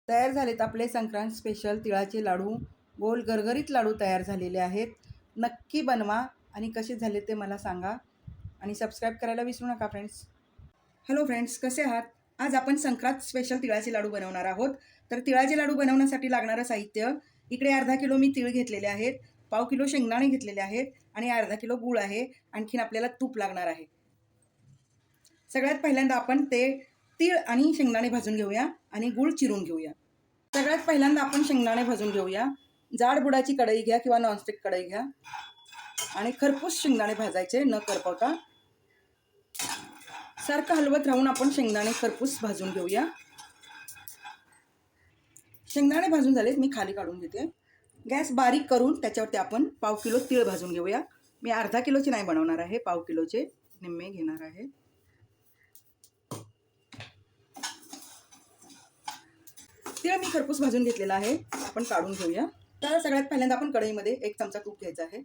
तयार झालेत आपले संक्रांत स्पेशल तिळाचे लाडू. गोल गरगरीत लाडू तयार झालेले आहेत. नक्की बनवा आणि कसे झाले ते मला सांगा आणि सबस्क्राईब करायला विसरू नका फ्रेंड्स. हॅलो फ्रेंड्स, कसे आहात? आज आपण संक्रांत स्पेशल तिळाचे लाडू बनवणार आहोत. तर तिळाचे लाडू बनवण्यासाठी लागणारं साहित्य, इकडे अर्धा किलो मी तीळ घेतलेले आहेत, पाव किलो शेंगदाणे घेतलेले आहेत आणि अर्धा किलो गूळ आहे. आणखीन आपल्याला तूप लागणार आहे. सगळ्यात पहिल्यांदा आपण ते तीळ आणि शेंगदाणे भाजून घेऊया आणि गूळ चिरून घेऊया. सगळ्यात पहिल्यांदा आपण शेंगदाणे भाजून घेऊया. जाड बुडाची कढई घ्या किंवा नॉनस्टिक कढई घ्या आणि खरपूस शेंगदाणे भाजायचे न करपवता. सारखं हलवत राहून आपण शेंगदाणे खरपूस भाजून घेऊया. शेंगदाणे भाजून झालेत, मी खाली काढून घेते. गॅस बारीक करून त्याच्यावरती आपण पाव किलो तीळ भाजून घेऊया. मी अर्धा किलोचे नाही बनवणार आहे, पाव किलोचे निम्मे घेणार आहे. तीळ मी खरपूस भाजून घेतलेला आहे, आपण काढून घेऊया. तर सगळ्यात पहिल्यांदा आपण कढईमध्ये 1 चमचा तूप घ्यायचा आहे.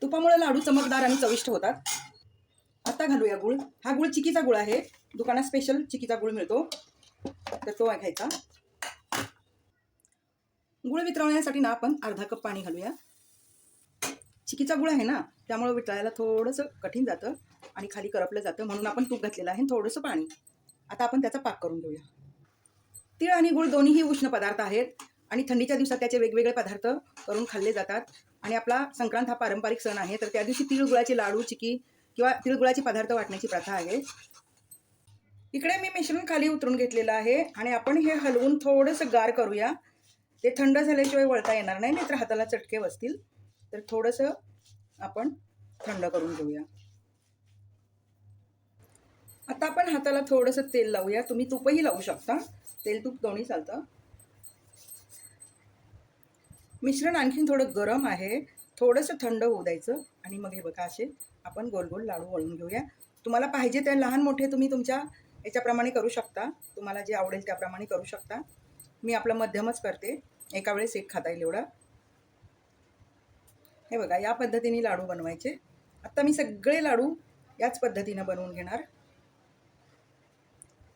तुपामुळे लाडू चमकदार आणि चविष्ट होतात. आता घालूया गूळ. हा गूळ चिकीचा गूळ आहे, दुकानात स्पेशल चिकीचा गूळ मिळतो, तर तो घ्यायचा. गूळ वितळवण्यासाठी ना आपण अर्धा कप पाणी घालूया. चिकीचा गूळ आहे ना, त्यामुळे वितळायला थोडंसं कठीण जातं आणि खाली करपलं जातं, म्हणून आपण तूप घातलेलं आहे, थोडंसं पाणी. आता आपण त्याचा पाक करून घेऊया. तीळ आणि गूळ दोन्हीही उष्ण पदार्थ आहेत आणि थंडीच्या दिवसात त्याचे वेगवेगळे पदार्थ करून खाल्ले जातात. आणि आपला संक्रांत हा पारंपरिक सण आहे, तर त्या दिवशी तीळ गुळाचे लाडू, चिकी किंवा तिळगुळाचे पदार्थ वाटण्याची प्रथा आहे. इकडे मी मिश्रण खाली उतरून घेतलेलं आहे आणि आपण हे हलवून थोडंसं गार करूया. ते थंड झाल्याशिवाय वळता येणार नाही, नाहीतर हाताला चटके बसतील. तर थोडंसं आपण थंड करून घेऊया. आता आपण हाताला थोडंसं तेल लावूया. तुम्ही तूपही लावू शकता, तेल तूप दोन्ही चालतं. मिश्रण आणखीन थोडं गरम आहे, थोडंसं थंड होऊ द्यायचं आणि मग हे बघा असे आपण गोल गोल लाडू वळून घेऊया. तुम्हाला पाहिजे त्या लहान मोठे तुम्ही तुमच्या याच्याप्रमाणे करू शकता, तुम्हाला जे आवडेल त्याप्रमाणे करू शकता. मी आपलं मध्यमच करते, एका वेळेस एक खाता येईल एवढा. हे बघा, या पद्धतीने लाडू बनवायचे. आता मी सगळे लाडू याच पद्धतीनं बनवून घेणार.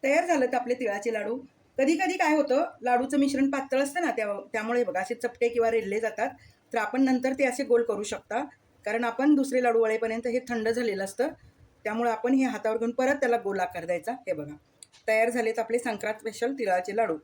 तयार झालं तर आपले तिळाचे लाडू. कधी कधी काय होतं, लाडूचं मिश्रण पातळ असतं ना, त्यामुळे बघा असे चपटे किंवा रेडले जातात. तर आपण नंतर ते असे गोल करू शकता, कारण आपण दुसरे लाडू वळेपर्यंत हे थंड झालेलं असतं. त्यामुळे आपण हे हातावर घेऊन परत त्याला गोल आकार द्यायचा. हे बघा, तयार झालेत आपले संक्रांत स्पेशल तिळाचे लाडू.